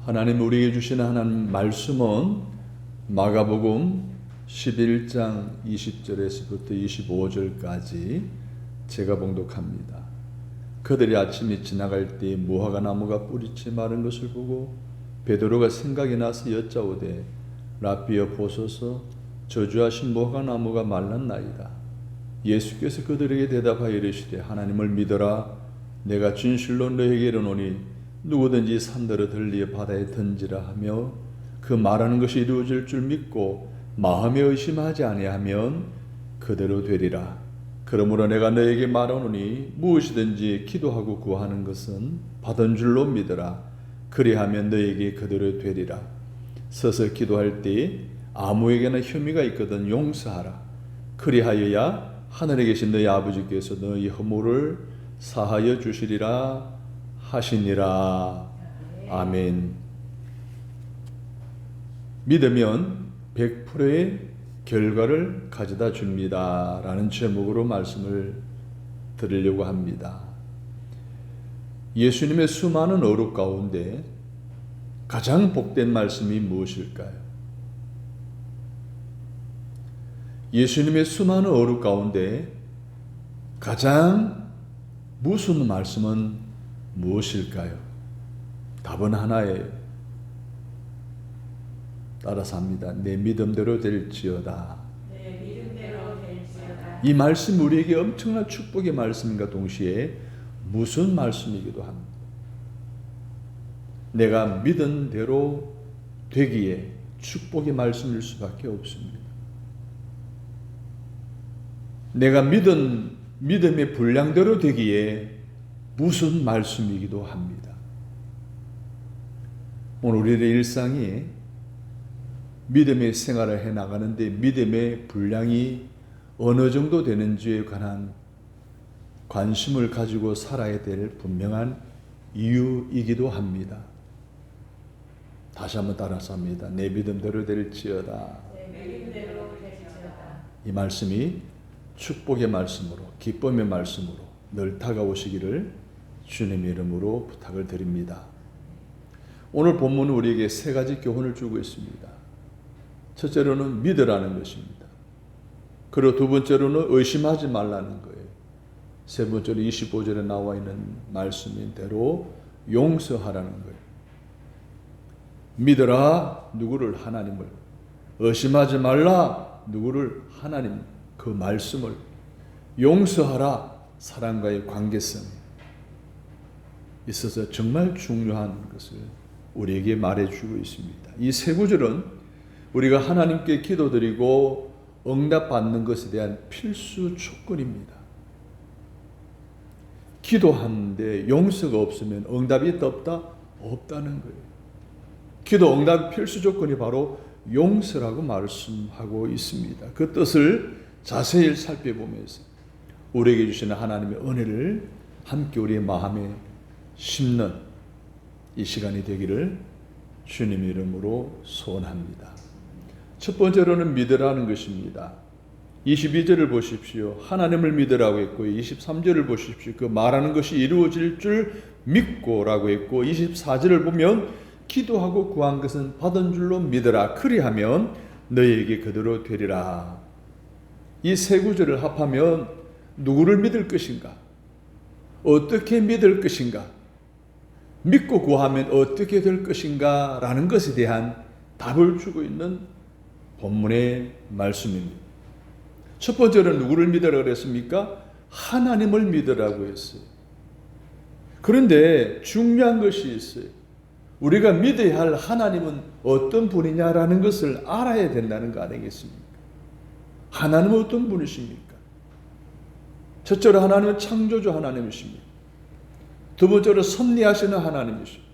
하나님 우리에게 주시는 하나님 말씀은 마가복음 11장 20절에서부터 25절까지 제가 봉독합니다. 그들이 아침에 지나갈 때 무화과 나무가 뿌리째 마른 것을 보고 베드로가 생각이 나서 여짜오되 라삐여 보소서 저주하신 무화과 나무가 말랐나이다. 예수께서 그들에게 대답하여 이르시되 하나님을 믿어라. 내가 진실로 너에게 이르노니 누구든지 산더러 들리어 바다에 던지라 하며 그 말하는 것이 이루어질 줄 믿고 마음에 의심하지 아니하면 그대로 되리라. 그러므로 내가 너에게 말하노니 무엇이든지 기도하고 구하는 것은 받은 줄로 믿어라. 그리하면 너에게 그대로 되리라. 서서 기도할 때 아무에게나 혐의가 있거든 용서하라. 그리하여야 하늘에 계신 너희 아버지께서 너희 허물을 사하여 주시리라 하시니라. 아멘. 믿으면 100%의 결과를 가져다 줍니다 라는 제목으로 말씀을 드리려고 합니다. 예수님의 수많은 어록 가운데 가장 복된 말씀이 무엇일까요? 예수님의 수많은 어록 가운데 가장 무슨 말씀은 무엇일까요? 답은 하나예요. 따라서 합니다. 내 믿음대로 될지어다. 내 믿음대로 될지어다. 이 말씀 우리에게 엄청난 축복의 말씀과 동시에 무슨 말씀이기도 합니다. 내가 믿은 대로 되기에 축복의 말씀일 수밖에 없습니다. 내가 믿은 믿음의 분량대로 되기에 무슨 말씀이기도 합니다. 오늘 우리의 일상이 믿음의 생활을 해나가는데 믿음의 분량이 어느 정도 되는지에 관한 관심을 가지고 살아야 될 분명한 이유이기도 합니다. 다시 한번 따라서 합니다. 내 믿음대로 될지어다. 내 믿음대로 될지어다. 이 말씀이 축복의 말씀으로 기쁨의 말씀으로 늘 다가오시기를 주님의 이름으로 부탁을 드립니다. 오늘 본문은 우리에게 세 가지 교훈을 주고 있습니다. 첫째로는 믿으라는 것입니다. 그리고 두 번째로는 의심하지 말라는 거예요. 세 번째로 25절에 나와 있는 말씀인 대로 용서하라는 거예요. 믿으라 누구를? 하나님을. 의심하지 말라 누구를? 하나님. 그 말씀을. 용서하라 사람과의 관계성에 있어서 정말 중요한 것을 우리에게 말해주고 있습니다. 이 세 구절은 우리가 하나님께 기도드리고 응답받는 것에 대한 필수 조건입니다. 기도하는데 용서가 없으면 응답이 있다 없다? 없다는 거예요. 기도 응답 필수 조건이 바로 용서라고 말씀하고 있습니다. 그 뜻을 자세히 살펴보면서 우리에게 주시는 하나님의 은혜를 함께 우리의 마음에 심는 이 시간이 되기를 주님의 이름으로 소원합니다. 첫 번째로는 믿으라는 것입니다. 22절을 보십시오. 하나님을 믿으라고 했고 23절을 보십시오. 그 말하는 것이 이루어질 줄 믿고라고 했고 24절을 보면 기도하고 구한 것은 받은 줄로 믿으라. 그리하면 너희에게 그대로 되리라. 이 세 구절을 합하면 누구를 믿을 것인가? 어떻게 믿을 것인가? 믿고 구하면 어떻게 될 것인가? 라는 것에 대한 답을 주고 있는 본문의 말씀입니다. 첫 번째는 누구를 믿으라고 그랬습니까? 하나님을 믿으라고 했어요. 그런데 중요한 것이 있어요. 우리가 믿어야 할 하나님은 어떤 분이냐라는 것을 알아야 된다는 거 아니겠습니까? 하나님은 어떤 분이십니까? 첫째로 하나님은 창조주 하나님이십니다. 두 번째로 섭리하시는 하나님이십니다.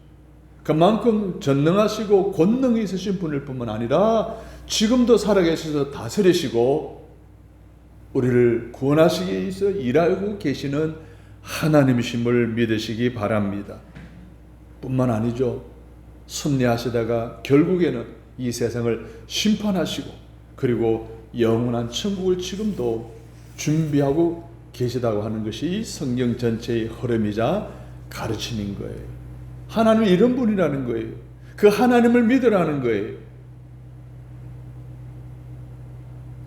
그만큼 전능하시고 권능이 있으신 분일 뿐만 아니라 지금도 살아계셔서 다스리시고 우리를 구원하시기 위해서 일하고 계시는 하나님이심을 믿으시기 바랍니다. 뿐만 아니죠. 섭리하시다가 결국에는 이 세상을 심판하시고 그리고 영원한 천국을 지금도 준비하고 계시다고 하는 것이 성경 전체의 흐름이자 가르침인 거예요. 하나님은 이런 분이라는 거예요. 그 하나님을 믿으라는 거예요.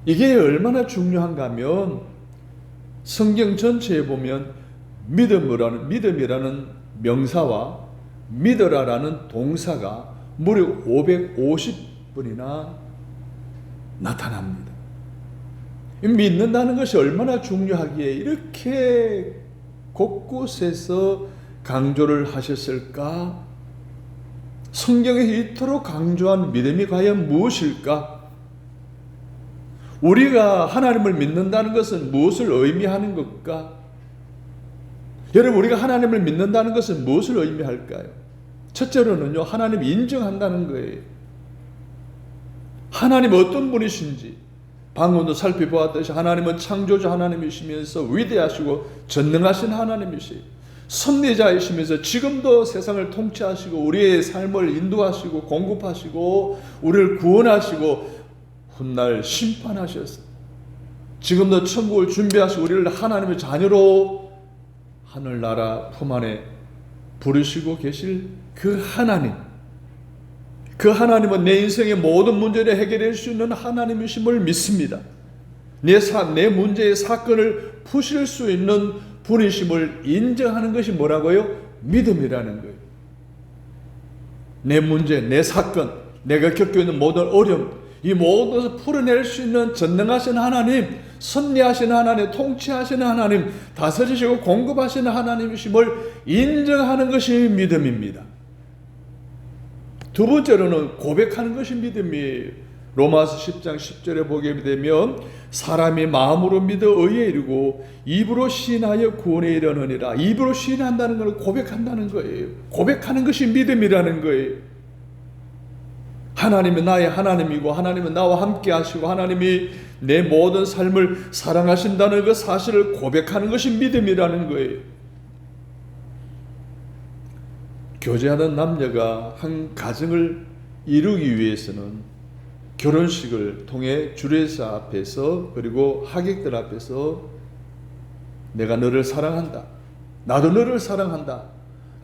이게 얼마나 중요한가 하면 성경 전체에 보면 믿음이라는 명사와 믿으라라는 동사가 무려 550번이나 나타납니다. 믿는다는 것이 얼마나 중요하기에 이렇게 곳곳에서 강조를 하셨을까? 성경에서 이토록 강조한 믿음이 과연 무엇일까? 우리가 하나님을 믿는다는 것은 무엇을 의미하는 것일까? 여러분, 우리가 하나님을 믿는다는 것은 무엇을 의미할까요? 첫째로는요, 하나님을 인정한다는 거예요. 하나님 어떤 분이신지 방금도 살펴보았듯이 하나님은 창조주 하나님이시면서 위대하시고 전능하신 하나님이시요 섭리자이시면서 지금도 세상을 통치하시고 우리의 삶을 인도하시고 공급하시고 우리를 구원하시고 훗날 심판하셨어. 지금도 천국을 준비하시고 우리를 하나님의 자녀로 하늘나라 품 안에 부르시고 계실 그 하나님, 그 하나님은 내 인생의 모든 문제를 해결할 수 있는 하나님이심을 믿습니다. 내 문제의 사건을 푸실 수 있는 분이심을 인정하는 것이 뭐라고요? 믿음이라는 거예요. 내 문제, 내 사건, 내가 겪고 있는 모든 어려움, 이 모든 것을 풀어낼 수 있는 전능하신 하나님, 섭리하신 하나님, 통치하시는 하나님, 다스리시고 공급하시는 하나님이심을 인정하는 것이 믿음입니다. 두 번째로는 고백하는 것이 믿음이에요. 로마서 10장 10절에 보게 되면 사람이 마음으로 믿어 의에 이르고 입으로 시인하여 구원에 이르느니라. 입으로 시인한다는 걸 고백한다는 거예요. 고백하는 것이 믿음이라는 거예요. 하나님은 나의 하나님이고 하나님은 나와 함께 하시고 하나님이 내 모든 삶을 사랑하신다는 그 사실을 고백하는 것이 믿음이라는 거예요. 교제하는 남녀가 한 가정을 이루기 위해서는 결혼식을 통해 주례사 앞에서 그리고 하객들 앞에서 내가 너를 사랑한다, 나도 너를 사랑한다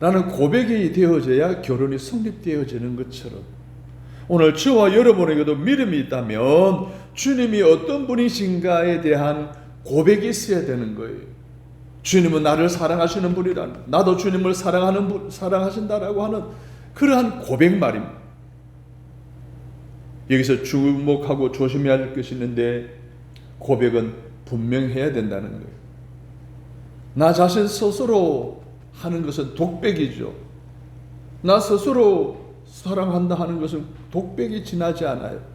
라는 고백이 되어져야 결혼이 성립되어지는 것처럼 오늘 저와 여러분에게도 믿음이 있다면 주님이 어떤 분이신가에 대한 고백이 있어야 되는 거예요. 주님은 나를 사랑하시는 분이라는, 나도 주님을 사랑하신다라고 하는 그러한 고백 말입니다. 여기서 주목하고 조심해야 할 것이 있는데 고백은 분명해야 된다는 거예요. 나 자신 스스로 하는 것은 독백이죠. 나 스스로 사랑한다 하는 것은 독백이 지나지 않아요.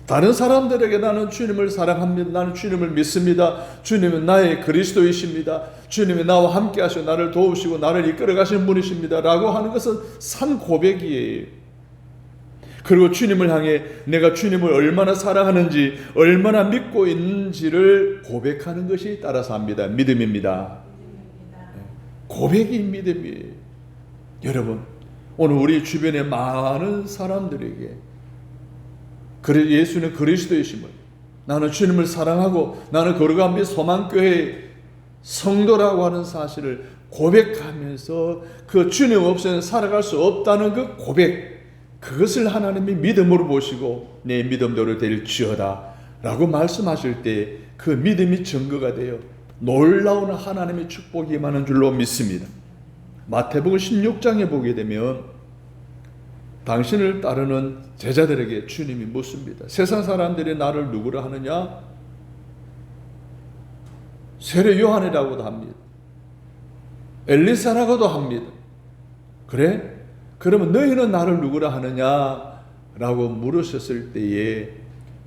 다른 사람들에게 나는 주님을 사랑합니다. 나는 주님을 믿습니다. 주님은 나의 그리스도이십니다. 주님이 나와 함께 하시고 나를 도우시고 나를 이끌어 가시는 분이십니다. 라고 하는 것은 산 고백이에요. 그리고 주님을 향해 내가 주님을 얼마나 사랑하는지 얼마나 믿고 있는지를 고백하는 것이 따라서 합니다. 믿음입니다. 고백이 믿음이에요. 여러분, 오늘 우리 주변의 많은 사람들에게 예수는 그리스도이심을, 나는 주님을 사랑하고 나는 거룩한 빛 소망교회의 성도라고 하는 사실을 고백하면서 그 주님 없이는 살아갈 수 없다는 그 고백, 그것을 하나님이 믿음으로 보시고 내 믿음대로 될지어다 라고 말씀하실 때 그 믿음이 증거가 되어 놀라운 하나님의 축복이 임하는 줄로 믿습니다. 마태복음 16장에 보게 되면 당신을 따르는 제자들에게 주님이 묻습니다. 세상 사람들이 나를 누구라 하느냐? 세례 요한이라고도 합니다. 엘리사라고도 합니다. 그래? 그러면 너희는 나를 누구라 하느냐? 라고 물으셨을 때에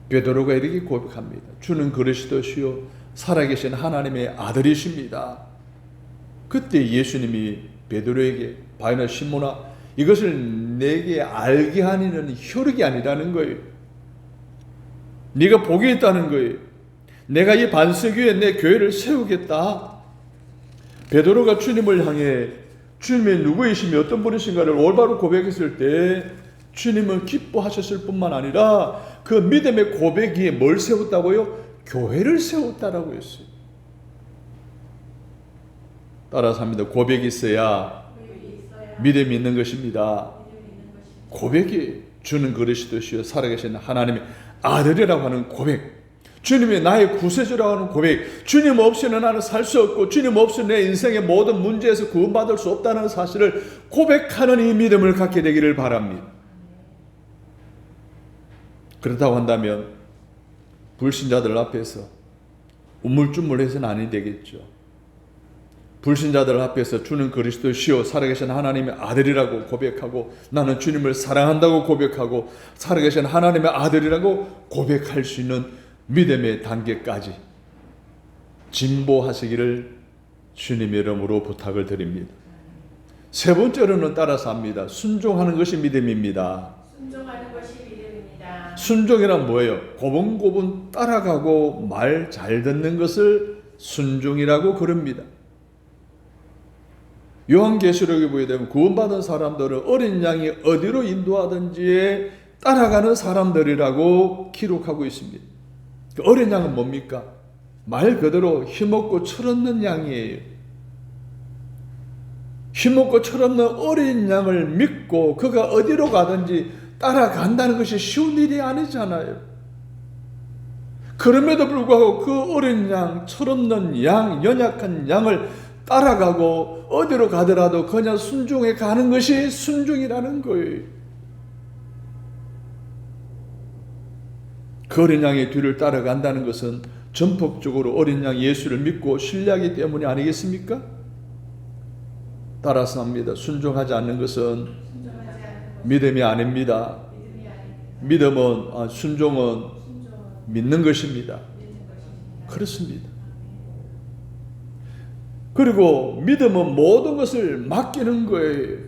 베드로가 이렇게 고백합니다. 주는 그리스도시요 살아계신 하나님의 아들이십니다. 그때 예수님이 베드로에게 바요나 시몬아, 이것을 내게 알게 하는 혈육이 아니라는 거예요. 네가 복이 있다는 거예요. 내가 이 반석 위에 내 교회를 세우겠다. 베드로가 주님을 향해 주님이 누구이시며 어떤 분이신가를 올바로 고백했을 때 주님은 기뻐하셨을 뿐만 아니라 그 믿음의 고백 위에 뭘 세웠다고요? 교회를 세웠다라고 했어요. 따라서 합니다. 고백이 있어야 믿음이 있는 것입니다. 고백이 주는 그리스도시요 살아계신 하나님의 아들이라고 하는 고백, 주님이 나의 구세주라고 하는 고백, 주님 없이는 나는 살 수 없고 주님 없이는 내 인생의 모든 문제에서 구원받을 수 없다는 사실을 고백하는 이 믿음을 갖게 되기를 바랍니다. 그렇다고 한다면 불신자들 앞에서 우물쭈물해서는 아니 되겠죠. 불신자들 앞에서 주는 그리스도시요 살아계신 하나님의 아들이라고 고백하고, 나는 주님을 사랑한다고 고백하고 살아계신 하나님의 아들이라고 고백할 수 있는 믿음의 단계까지 진보하시기를 주님의 이름으로 부탁을 드립니다. 세 번째로는 따라서 합니다. 순종하는 것이 믿음입니다. 순종하는 것이 믿음입니다. 순종이란 뭐예요? 고분고분 따라가고 말 잘 듣는 것을 순종이라고 그럽니다. 요한계시록에 보게 되면 구원받은 사람들은 어린 양이 어디로 인도하든지 따라가는 사람들이라고 기록하고 있습니다. 어린 양은 뭡니까? 말 그대로 힘없고 철없는 양이에요. 힘없고 철없는 어린 양을 믿고 그가 어디로 가든지 따라간다는 것이 쉬운 일이 아니잖아요. 그럼에도 불구하고 그 어린 양, 철없는 양, 연약한 양을 따라가고 어디로 가더라도 그냥 순종해 가는 것이 순종이라는 거예요. 그 어린 양의 뒤를 따라간다는 것은 전폭적으로 어린 양 예수를 믿고 신뢰하기 때문이 아니겠습니까? 따라서 합니다. 순종하지 않는 것은 믿음이 아닙니다. 믿음은, 순종은 믿는 것입니다. 그렇습니다. 그리고 믿음은 모든 것을 맡기는 거예요.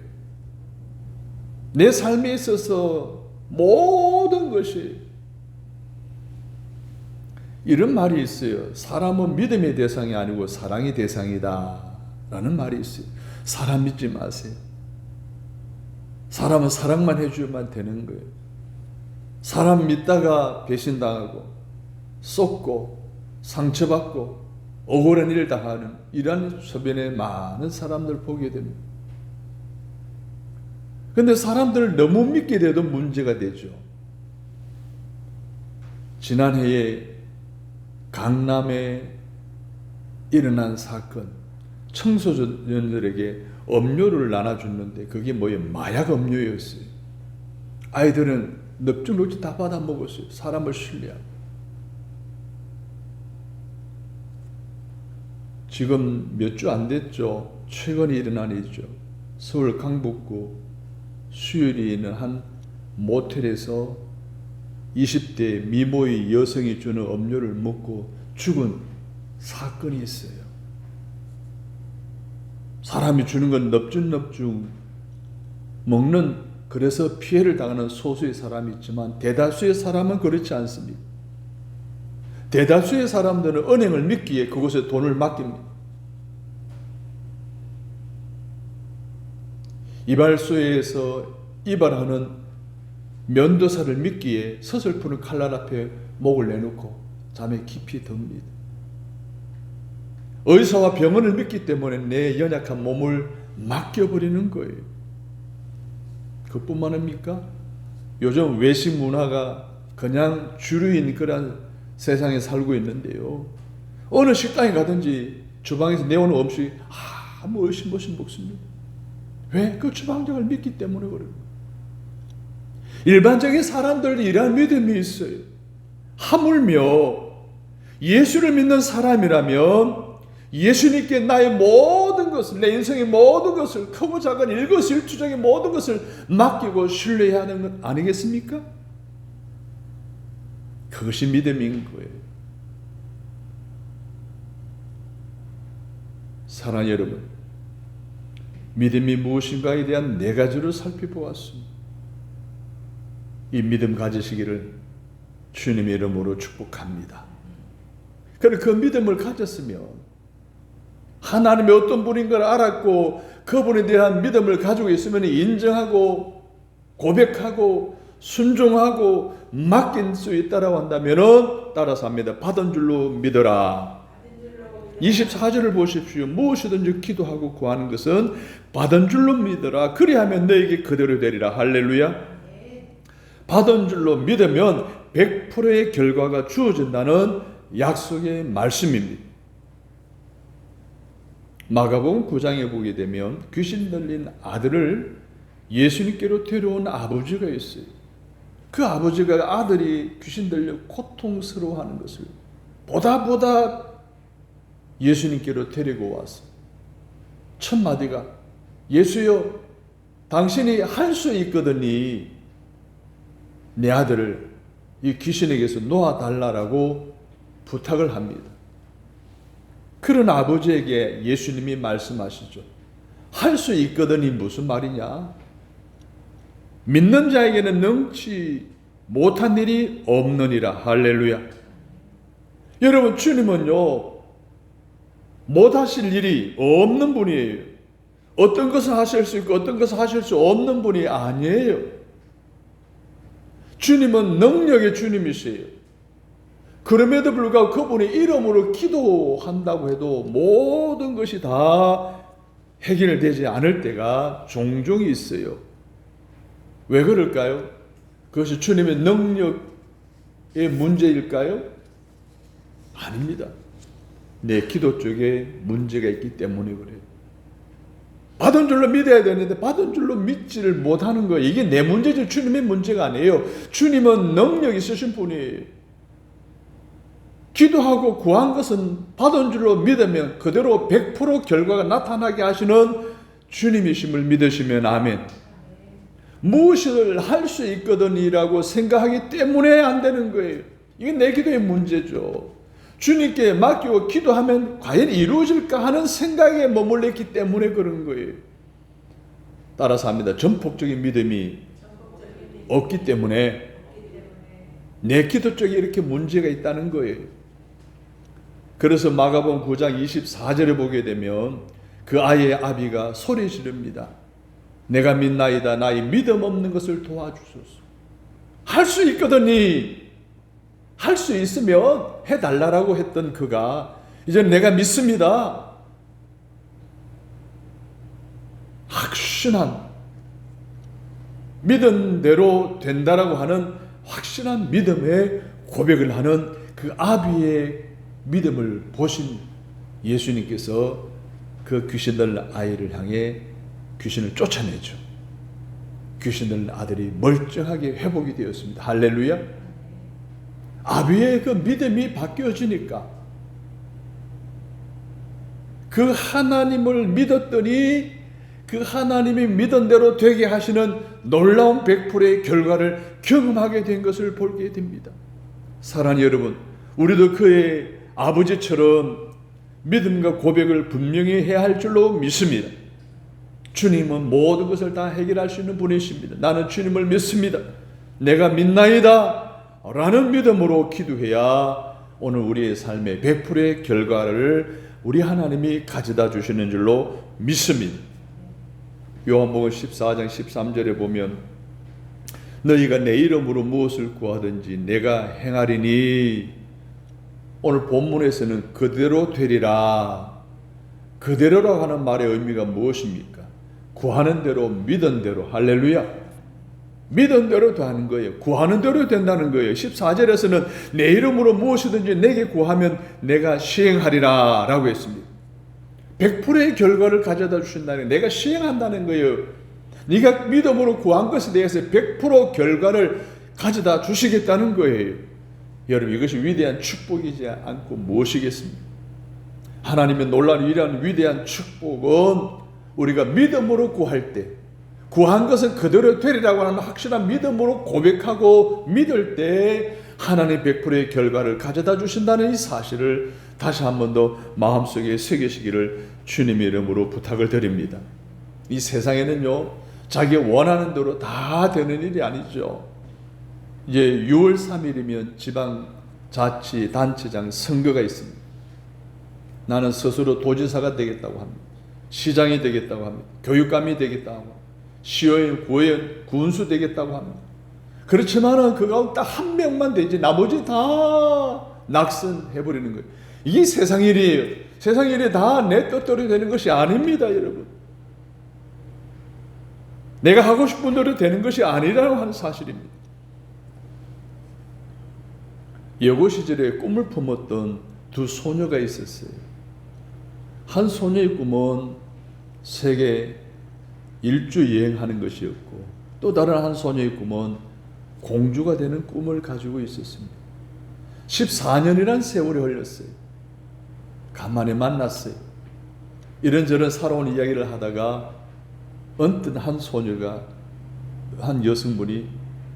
내 삶에 있어서 모든 것이, 이런 말이 있어요. 사람은 믿음의 대상이 아니고 사랑의 대상이다 라는 말이 있어요. 사람 믿지 마세요. 사람은 사랑만 해주면 되는 거예요. 사람 믿다가 배신당하고 쏟고 상처받고 억울한 일을 당하는 이런 주변에 많은 사람들 보게 됩니다. 그런데 사람들을 너무 믿게 돼도 문제가 되죠. 지난해에 강남에 일어난 사건, 청소년들에게 음료를 나눠줬는데 그게 뭐예요? 마약 음료였어요. 아이들은 넙죽넙죽 다 받아 먹었어요. 사람을 신뢰하고. 지금 몇 주 안 됐죠. 최근에 일어난 일이죠. 서울 강북구 수유리에 있는 한 모텔에서 20대 미모의 여성이 주는 음료를 먹고 죽은 사건이 있어요. 사람이 주는 건 넙죽넙죽 먹는, 그래서 피해를 당하는 소수의 사람이 있지만 대다수의 사람은 그렇지 않습니다. 대다수의 사람들은 은행을 믿기에 그곳에 돈을 맡깁니다. 이발소에서 이발하는 면도사를 믿기에 서슬푸는 칼날 앞에 목을 내놓고 잠에 깊이 듭니다. 의사와 병원을 믿기 때문에 내 연약한 몸을 맡겨버리는 거예요. 그뿐만 아닙니까? 요즘 외식 문화가 그냥 주류인 그런 세상에 살고 있는데요. 어느 식당에 가든지 주방에서 내오는 음식이 아무 의심 없이 먹습니다. 왜? 그 주방장을 믿기 때문에 그래요. 일반적인 사람들도 이러한 믿음이 있어요. 하물며 예수를 믿는 사람이라면 예수님께 나의 모든 것을, 내 인생의 모든 것을, 크고 작은 일거수일투족의 모든 것을 맡기고 신뢰해야 하는 것 아니겠습니까? 그것이 믿음인 거예요. 사랑하는 여러분, 믿음이 무엇인가에 대한 네 가지를 살펴보았습니다. 이 믿음 가지시기를 주님의 이름으로 축복합니다. 그리고 그 믿음을 가졌으면 하나님의 어떤 분인 걸 알았고 그분에 대한 믿음을 가지고 있으면 인정하고 고백하고 순종하고 맡길 수 있다라고 한다면 따라서 합니다. 받은 줄로 믿어라. 24절을 보십시오. 무엇이든지 기도하고 구하는 것은 받은 줄로 믿어라. 그리하면 너에게 그대로 되리라. 할렐루야. 받은 줄로 믿으면 100%의 결과가 주어진다는 약속의 말씀입니다. 마가복음 9장에 보게 되면 귀신 들린 아들을 예수님께로 데려온 아버지가 있어요. 그 아버지가 아들이 귀신 들려 고통스러워하는 것을 보다 예수님께로 데리고 와서 첫 마디가 예수여 당신이 할 수 있거든요. 내 아들을 이 귀신에게서 놓아달라고 부탁을 합니다. 그런 아버지에게 예수님이 말씀하시죠. 할 수 있거든이 무슨 말이냐? 믿는 자에게는 능치 못한 일이 없느니라. 할렐루야. 여러분 주님은요 못하실 일이 없는 분이에요. 어떤 것을 하실 수 있고 어떤 것을 하실 수 없는 분이 아니에요. 주님은 능력의 주님이세요. 그럼에도 불구하고 그분이 이름으로 기도한다고 해도 모든 것이 다 해결되지 않을 때가 종종 있어요. 왜 그럴까요? 그것이 주님의 능력의 문제일까요? 아닙니다. 내 기도 쪽에 문제가 있기 때문에 그래요. 받은 줄로 믿어야 되는데 받은 줄로 믿지를 못하는 거예요. 이게 내 문제지 주님의 문제가 아니에요. 주님은 능력 있으신 분이에요. 기도하고 구한 것은 받은 줄로 믿으면 그대로 100% 결과가 나타나게 하시는 주님이심을 믿으시면 아멘. 무엇을 할 수 있거든이라고 생각하기 때문에 안 되는 거예요. 이게 내 기도의 문제죠. 주님께 맡기고 기도하면 과연 이루어질까 하는 생각에 머물러 있기 때문에 그런 거예요. 따라서 합니다. 전폭적인 믿음이 없기 때문에 내 기도 쪽에 이렇게 문제가 있다는 거예요. 그래서 마가복음 9장 24절에 보게 되면 그 아이의 아비가 소리 지릅니다. 내가 믿나이다. 나의 믿음 없는 것을 도와주소서. 할 수 있거든요. 할 수 있으면 해달라고 했던 그가 이제 내가 믿습니다. 확신한 믿은 대로 된다라고 하는 확신한 믿음의 고백을 하는 그 아비의 믿음을 보신 예수님께서 그 귀신 들린 아이를 향해 귀신을 쫓아내죠. 귀신 들린 아들이 멀쩡하게 회복이 되었습니다. 할렐루야. 아비의 그 믿음이 바뀌어지니까 그 하나님을 믿었더니 그 하나님이 믿은 대로 되게 하시는 놀라운 100%의 결과를 경험하게 된 것을 보게 됩니다. 사랑하는 여러분, 우리도 그의 아버지처럼 믿음과 고백을 분명히 해야 할 줄로 믿습니다. 주님은 모든 것을 다 해결할 수 있는 분이십니다. 나는 주님을 믿습니다. 내가 믿나이다 라는 믿음으로 기도해야 오늘 우리의 삶의 100%의 결과를 우리 하나님이 가져다 주시는 줄로 믿습니다. 요한복음 14장 13절에 보면 너희가 내 이름으로 무엇을 구하든지 내가 행하리니, 오늘 본문에서는 그대로 되리라. 그대로라고 하는 말의 의미가 무엇입니까? 구하는 대로 믿은 대로. 할렐루야. 믿은 대로 하는 거예요. 구하는 대로 된다는 거예요. 14절에서는 내 이름으로 무엇이든지 내게 구하면 내가 시행하리라 라고 했습니다. 100%의 결과를 가져다 주신다는, 내가 시행한다는 거예요. 네가 믿음으로 구한 것에 대해서 100% 결과를 가져다 주시겠다는 거예요. 여러분, 이것이 위대한 축복이지 않고 무엇이겠습니까? 하나님의 놀라운 위대한 축복은 우리가 믿음으로 구할 때, 구한 것은 그대로 되리라고 하는 확실한 믿음으로 고백하고 믿을 때 하나님 100%의 결과를 가져다 주신다는 이 사실을 다시 한 번 더 마음속에 새기시기를 주님의 이름으로 부탁을 드립니다. 이 세상에는요, 자기 원하는 대로 다 되는 일이 아니죠. 이제 6월 3일이면 지방자치단체장 선거가 있습니다. 나는 스스로 도지사가 되겠다고 합니다. 시장이 되겠다고 합니다. 교육감이 되겠다고 합니다. 시의원, 구의원, 군수 되겠다고 합니다. 그렇지만은 그 가운데 딱 한 명만 되지 나머지 다 낙선해버리는 거예요. 이게 세상 일이에요. 세상 일이 다 내 뜻대로 되는 것이 아닙니다, 여러분. 내가 하고 싶은 대로 되는 것이 아니라고 하는 사실입니다. 여고 시절에 꿈을 품었던 두 소녀가 있었어요. 한 소녀의 꿈은 세계 일주 여행하는 것이었고, 또 다른 한 소녀의 꿈은 공주가 되는 꿈을 가지고 있었습니다. 14년이란 세월이 흘렀어요. 간만에 만났어요. 이런저런 살아온 이야기를 하다가 언뜻 한 소녀가, 한 여성분이,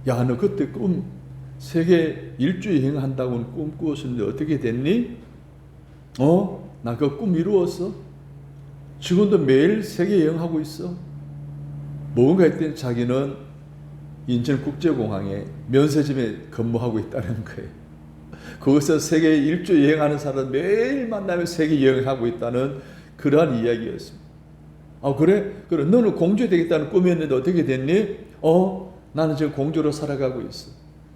야, 너 그때 세계 일주 여행한다고는 꿈 꾸었는데 어떻게 됐니? 나 그 꿈 이루었어? 지금도 매일 세계 여행하고 있어? 뭔가 했더니 자기는 인천국제공항에 면세점에 근무하고 있다는 거예요. 거기서 세계 일주 여행하는 사람 매일 만나면 세계 여행하고 있다는 그러한 이야기였습니다. 그래? 그래, 너는 공주 되겠다는 꿈이었는데 어떻게 됐니? 나는 지금 공주로 살아가고 있어.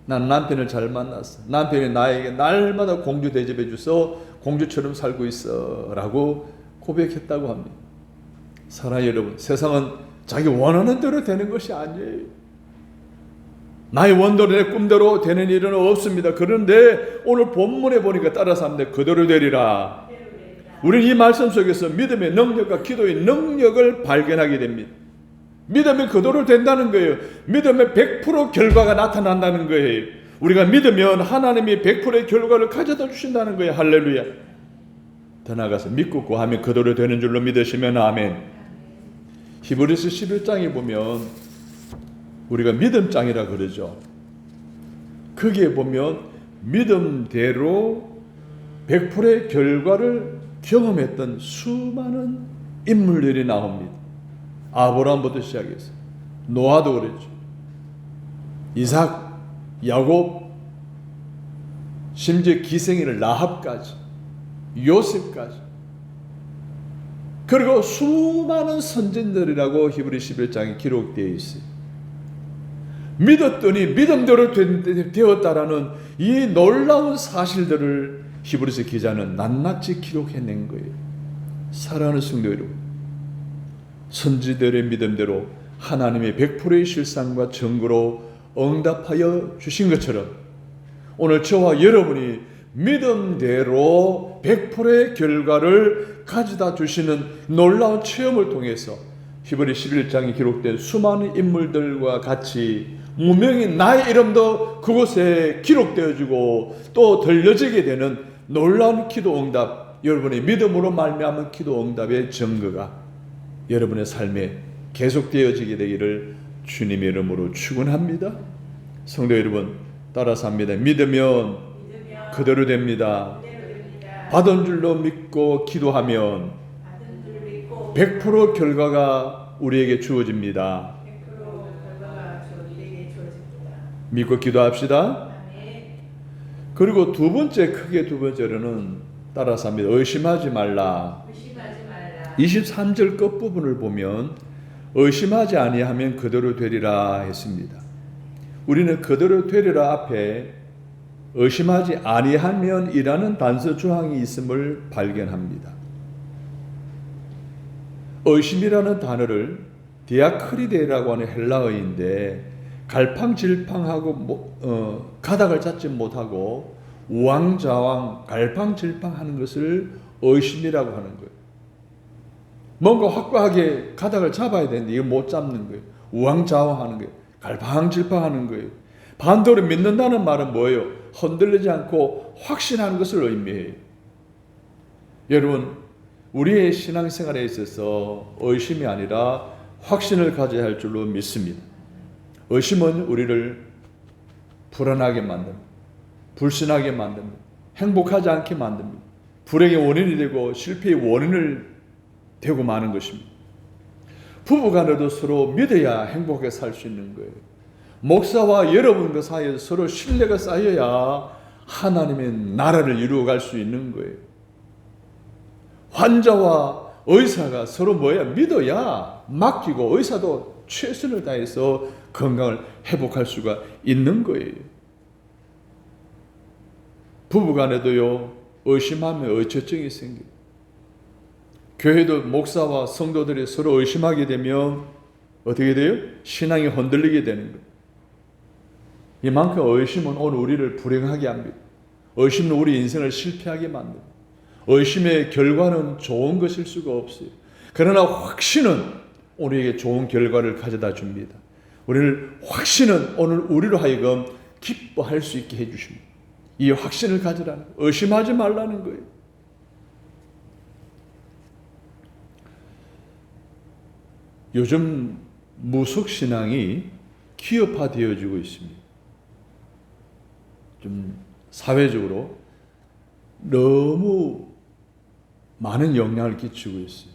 난 남편을 잘 만났어. 남편이 나에게 날마다 공주 대접해 줘서 공주처럼 살고 있어 라고 고백했다고 합니다. 사랑하는 여러분, 세상은 자기 원하는 대로 되는 것이 아니에요. 나의 원대로, 내 꿈대로 되는 일은 없습니다. 그런데 오늘 본문에 보니까 따라서 합니다. 그대로 되리라. 우리는 이 말씀 속에서 믿음의 능력과 기도의 능력을 발견하게 됩니다. 믿음이 그대로 된다는 거예요. 믿음의 100% 결과가 나타난다는 거예요. 우리가 믿으면 하나님이 100%의 결과를 가져다 주신다는 거예요. 할렐루야. 더 나아가서 믿고 구하면 그대로 되는 줄로 믿으시면 아멘. 히브리서 11장에 보면 우리가 믿음장이라 그러죠. 거기에 보면 믿음대로 100%의 결과를 경험했던 수많은 인물들이 나옵니다. 아브라함부터 시작해서 노아도 그랬죠. 이삭, 야곱, 심지어 기생이는 라합까지, 요셉까지, 그리고 수많은 선진들이라고 히브리 11장에 기록되어 있어요. 믿었더니 믿음대로 되었다라는 이 놀라운 사실들을 히브리서 기자는 낱낱이 기록해낸 거예요. 사랑하는 성도 여러분, 선지들의 믿음대로 하나님의 100%의 실상과 증거로 응답하여 주신 것처럼 오늘 저와 여러분이 믿음대로 100%의 결과를 가져다 주시는 놀라운 체험을 통해서 히브리 11장에 기록된 수많은 인물들과 같이 무명히 나의 이름도 그곳에 기록되어지고 또 들려지게 되는 놀라운 기도 응답, 여러분의 믿음으로 말미암은 기도 응답의 증거가 여러분의 삶에 계속되어지게 되기를 주님의 이름으로 축원합니다. 성도 여러분, 따라서 합니다. 믿으면 그대로 됩니다. 받은 줄로 믿고 기도하면 100% 결과가 우리에게 주어집니다. 믿고 기도합시다. 그리고 두 번째로는 따라서 합니다. 의심하지 말라. 23절 끝부분을 보면 의심하지 아니하면 그대로 되리라 했습니다. 우리는 그대로 되리라 앞에 의심하지 아니하면 이라는 단서 조항이 있음을 발견합니다. 의심이라는 단어를 디아크리데라고 하는 헬라어인데 갈팡질팡하고 가닥을 잡지 못하고 우왕좌왕 갈팡질팡하는 것을 의심이라고 하는 거예요. 뭔가 확고하게 가닥을 잡아야 되는데 이거 못 잡는 거예요. 우왕좌왕하는 거예요. 갈팡질팡하는 거예요. 반대로 믿는다는 말은 뭐예요? 흔들리지 않고 확신하는 것을 의미해요. 여러분, 우리의 신앙생활에 있어서 의심이 아니라 확신을 가져야 할 줄로 믿습니다. 의심은 우리를 불안하게 만듭니다. 불신하게 만듭니다. 행복하지 않게 만듭니다. 불행의 원인이 되고 실패의 원인을 되고 마는 것입니다. 부부간에도 서로 믿어야 행복하게 살 수 있는 거예요. 목사와 여러분과 사이에서 서로 신뢰가 쌓여야 하나님의 나라를 이루어갈 수 있는 거예요. 환자와 의사가 서로 믿어야 맡기고 의사도 최선을 다해서 건강을 회복할 수가 있는 거예요. 부부간에도요, 의심하면 의처증이 생겨요. 교회도 목사와 성도들이 서로 의심하게 되면 어떻게 돼요? 신앙이 흔들리게 되는 거예요. 이만큼 의심은 오늘 우리를 불행하게 합니다. 의심은 우리 인생을 실패하게 만듭니다. 의심의 결과는 좋은 것일 수가 없어요. 그러나 확신은 우리에게 좋은 결과를 가져다 줍니다. 확신은 오늘 우리로 하여금 기뻐할 수 있게 해주십니다. 이 확신을 가지라는 거예요. 의심하지 말라는 거예요. 요즘 무속신앙이 기업화되어지고 있습니다. 좀 사회적으로 너무 많은 영향을 끼치고 있어요.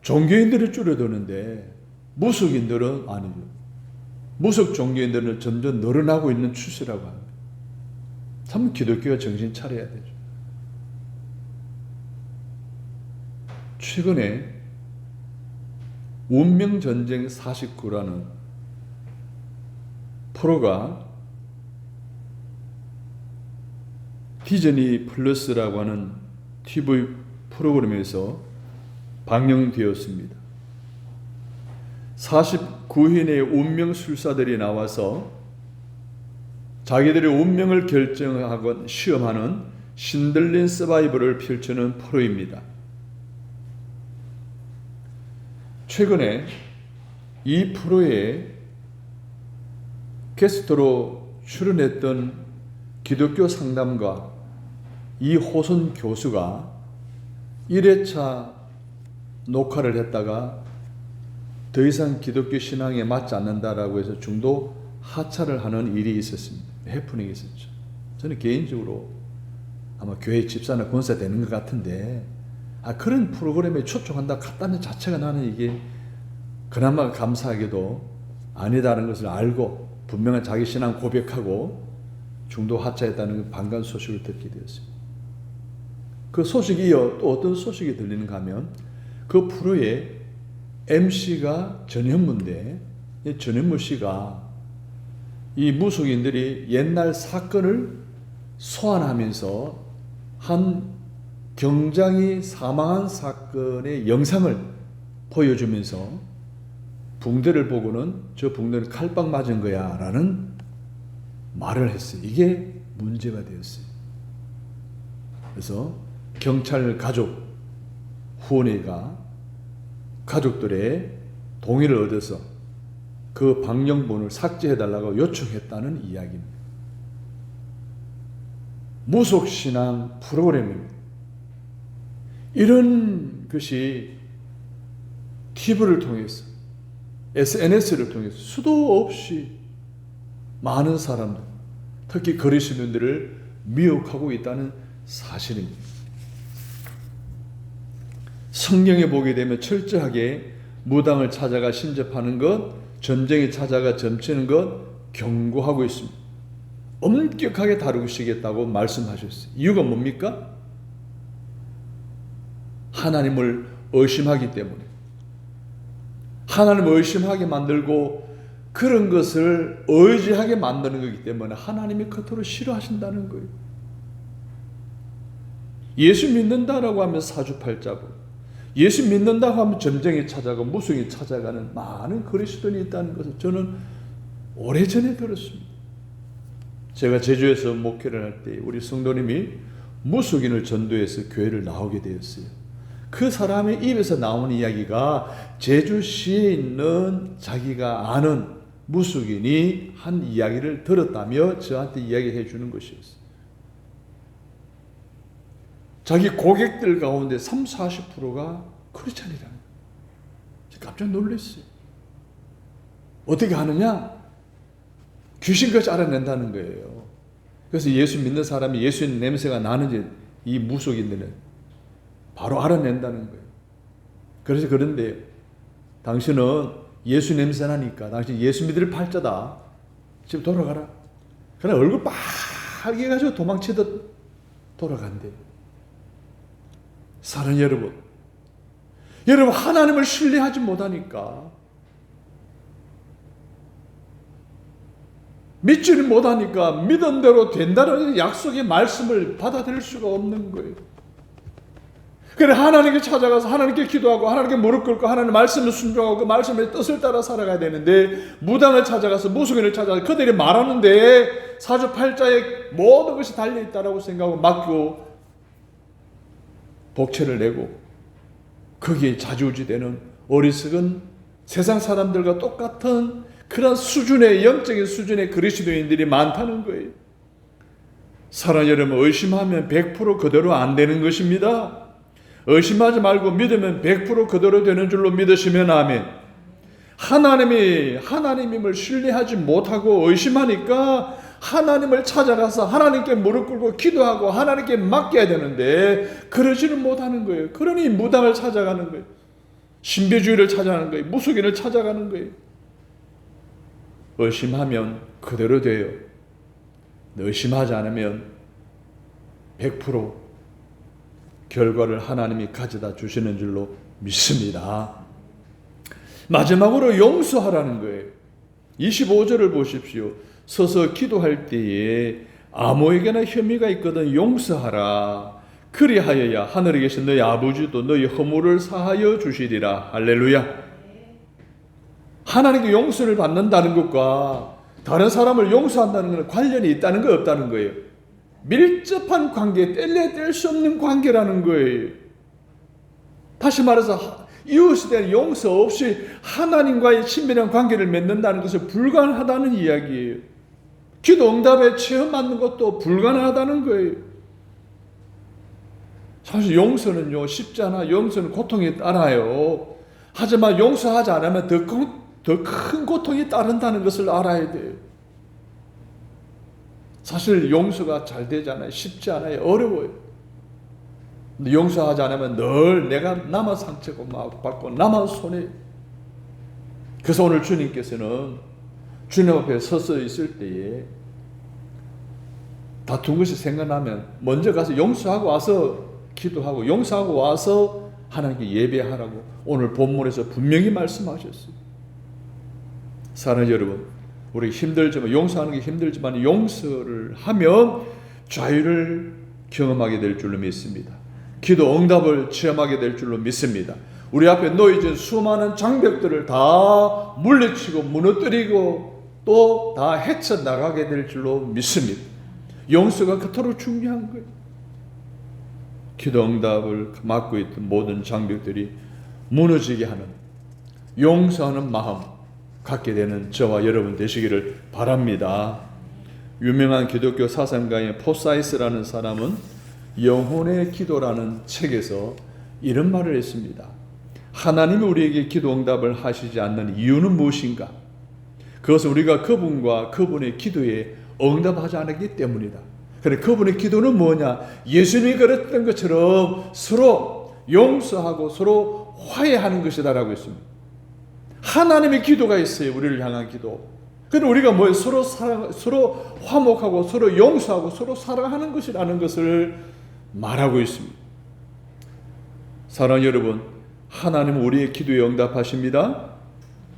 종교인들이 줄어드는데 무속인들은 아니죠. 무속 종교인들은 점점 늘어나고 있는 추세라고 합니다. 참 기독교가 정신 차려야 되죠. 최근에 운명전쟁 49라는 프로가 디즈니 플러스라고 하는 TV 프로그램에서 방영되었습니다. 49인의 운명술사들이 나와서 자기들의 운명을 결정하고 시험하는 신들린 서바이벌을 펼치는 프로입니다. 최근에 이 프로에 게스트로 출연했던 기독교 상담가 이호선 교수가 1회차 녹화를 했다가 더 이상 기독교 신앙에 맞지 않는다라고 해서 중도 하차를 하는 일이 있었습니다. 해프닝이 있었죠. 저는 개인적으로 아마 교회 집사나 권사 되는 것 같은데 그런 프로그램에 초청한다 갔다는 자체가 나는 이게 그나마 감사하게도 아니다라는 것을 알고 분명한 자기 신앙 고백하고 중도 하차했다는 반가운 소식을 듣게 되었습니다. 그 소식이 이어 또 어떤 소식이 들리는가 하면 그 프로의 MC가 전현무인데 이 전현무 씨가 이 무속인들이 옛날 사건을 소환하면서 한 경장이 사망한 사건의 영상을 보여주면서 붕대를 보고는 저 붕대는 칼빵 맞은 거야 라는 말을 했어요. 이게 문제가 되었어요. 그래서 경찰 가족 후원회가 가족들의 동의를 얻어서 그 방영본을 삭제해달라고 요청했다는 이야기입니다. 무속신앙 프로그램입니다. 이런 것이 TV를 통해서 SNS를 통해서 수도 없이 많은 사람들, 특히 그리스도인들을 미혹하고 있다는 사실입니다. 성경에 보게 되면 철저하게 무당을 찾아가 신접하는 것, 전쟁에 찾아가 점치는 것 경고하고 있습니다. 엄격하게 다루시겠다고 말씀하셨어요. 이유가 뭡니까? 하나님을 의심하기 때문에. 하나님을 의심하게 만들고 그런 것을 의지하게 만드는 거기 때문에 하나님이 그토록 싫어하신다는 거예요. 예수 믿는다라고 하면 사주팔자고, 예수 믿는다고 하면 점쟁이 찾아가고 무속이 찾아가는 많은 그리스도인이 있다는 것을 저는 오래전에 들었습니다. 제가 제주에서 목회를 할 때 우리 성도님이 무속인을 전도해서 교회를 나오게 되었어요. 그 사람의 입에서 나오는 이야기가 제주시에 있는 자기가 아는 무속인이 한 이야기를 들었다며 저한테 이야기해 주는 것이었어요. 자기 고객들 가운데 30-40%가 크리스찬이라는 거예요. 깜짝 놀랐어요. 어떻게 하느냐? 귀신같이 알아낸다는 거예요. 그래서 예수 믿는 사람이 예수의 냄새가 나는지 이 무속인들은 바로 알아낸다는 거예요. 그래서 그런데 당신은 예수 냄새 나니까 당신 예수 믿을 팔자다. 지금 돌아가라. 그러나 얼굴 빨개 가지고 도망치듯 돌아간대. 사랑하는 여러분 하나님을 신뢰하지 못하니까, 믿지는 못하니까 믿은 대로 된다는 약속의 말씀을 받아들일 수가 없는 거예요. 그래, 하나님께 찾아가서 하나님께 기도하고 하나님께 무릎 꿇고 하나님의 말씀을 순종하고 그 말씀의 뜻을 따라 살아가야 되는데, 무당을 찾아가서 무속인을 찾아가서 그들이 말하는데 사주팔자에 모든 것이 달려있다라고 생각하고 맡기고 복채를 내고 거기에 좌지우지되는 어리석은 세상 사람들과 똑같은 그런 수준의, 영적인 수준의 그리스도인들이 많다는 거예요. 사랑하는 여러분, 의심하면 100% 그대로 안 되는 것입니다. 의심하지 말고 믿으면 100% 그대로 되는 줄로 믿으시면 아멘. 하나님임을 신뢰하지 못하고 의심하니까 하나님을 찾아가서 하나님께 무릎 꿇고 기도하고 하나님께 맡겨야 되는데 그러지는 못하는 거예요. 그러니 무당을 찾아가는 거예요. 신비주의를 찾아가는 거예요. 무속인을 찾아가는 거예요. 의심하면 그대로 돼요. 의심하지 않으면 100% 결과를 하나님이 가져다 주시는 줄로 믿습니다. 마지막으로 용서하라는 거예요. 25절을 보십시오. 서서 기도할 때에 아무에게나 혐의가 있거든 용서하라. 그리하여야 하늘에 계신 너희 아버지도 너희 허물을 사하여 주시리라. 할렐루야. 하나님께 용서를 받는다는 것과 다른 사람을 용서한다는 것은 관련이 있다는 거 없다는 거예요. 밀접한 관계, 뗄래야 뗄 수 없는 관계라는 거예요. 다시 말해서 이웃에 대한 용서 없이 하나님과의 친밀한 관계를 맺는다는 것은 불가능하다는 이야기예요. 기도 응답에 체험받는 것도 불가능하다는 거예요. 사실 용서는요 쉽지 않아. 용서는 고통이 따라요. 하지만 용서하지 않으면 더 큰 고통이 따른다는 것을 알아야 돼요. 사실 용서가 잘 되지 않아요. 쉽지 않아요. 어려워요. 근데 용서하지 않으면 늘 내가 나만 상처고 막 받고 나만 손해. 그래서 오늘 주님께서는 주님 앞에 서서 있을 때에 다툰 것이 생각나면 먼저 가서 용서하고 와서 기도하고 용서하고 와서 하나님께 예배하라고 오늘 본문에서 분명히 말씀하셨어요. 사랑하는 여러분, 우리 힘들지만 용서하는 게 힘들지만 용서를 하면 자유를 경험하게 될 줄로 믿습니다. 기도 응답을 체험하게 될 줄로 믿습니다. 우리 앞에 놓여진 수많은 장벽들을 다 물리치고 무너뜨리고 또 다 헤쳐나가게 될 줄로 믿습니다. 용서가 그토록 중요한 거예요. 기도 응답을 막고 있던 모든 장벽들이 무너지게 하는 용서하는 마음 갖게 되는 저와 여러분 되시기를 바랍니다. 유명한 기독교 사상가인 포사이스라는 사람은 영혼의 기도라는 책에서 이런 말을 했습니다. 하나님이 우리에게 기도 응답을 하시지 않는 이유는 무엇인가? 그것은 우리가 그분과 그분의 기도에 응답하지 않았기 때문이다. 그래, 그분의 기도는 뭐냐? 예수님이 그랬던 것처럼 서로 용서하고 서로 화해하는 것이다라고 했습니다. 하나님의 기도가 있어요. 우리를 향한 기도. 그런데 우리가 뭐예요? 서로 화목하고 서로 용서하고 서로 사랑하는 것이라는 것을 말하고 있습니다. 사랑하는 여러분, 하나님은 우리의 기도에 응답하십니다.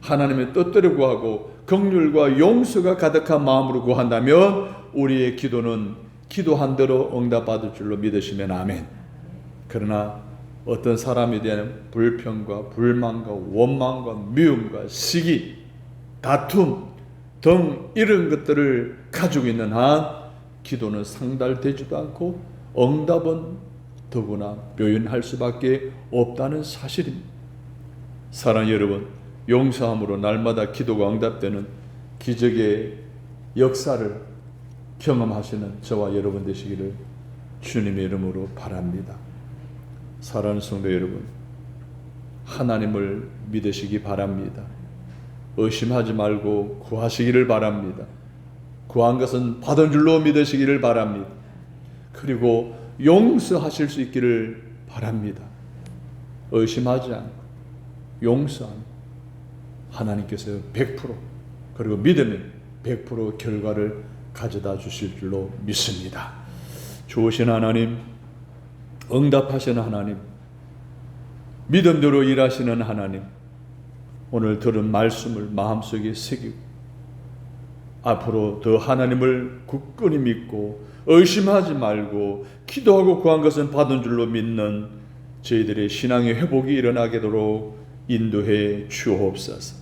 하나님의 뜻대로 구하고 긍휼과 용서가 가득한 마음으로 구한다면 우리의 기도는 기도한 대로 응답받을 줄로 믿으시면 아멘. 그러나 어떤 사람에 대한 불평과 불만과 원망과 미움과 시기, 다툼 등 이런 것들을 가지고 있는 한 기도는 상달되지도 않고 응답은 더구나 묘연할 수밖에 없다는 사실입니다. 사랑하는 여러분, 용서함으로 날마다 기도가 응답되는 기적의 역사를 경험하시는 저와 여러분 되시기를 주님의 이름으로 바랍니다. 사랑하는 성도 여러분, 하나님을 믿으시기 바랍니다. 의심하지 말고 구하시기를 바랍니다. 구한 것은 받은 줄로 믿으시기를 바랍니다. 그리고 용서하실 수 있기를 바랍니다. 의심하지 않고 용서하고 하나님께서 100% 그리고 믿으면 100% 결과를 가져다 주실 줄로 믿습니다. 좋으신 하나님, 응답하시는 하나님, 믿음대로 일하시는 하나님, 오늘 들은 말씀을 마음속에 새기고 앞으로 더 하나님을 굳건히 믿고 의심하지 말고 기도하고 구한 것은 받은 줄로 믿는 저희들의 신앙의 회복이 일어나게 도록 인도해 주옵소서.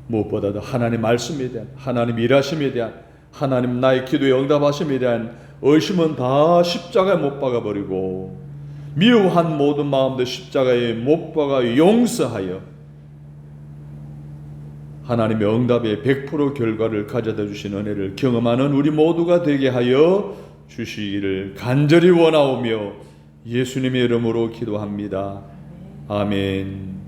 무엇보다도 하나님 말씀에 대한, 하나님 일하심에 대한, 하나님 나의 기도에 응답하심에 대한 의심은 다 십자가에 못 박아버리고 미워한 모든 마음도 십자가에 못 박아 용서하여 하나님의 응답의 100% 결과를 가져다 주신 은혜를 경험하는 우리 모두가 되게 하여 주시기를 간절히 원하오며 예수님의 이름으로 기도합니다. 아멘.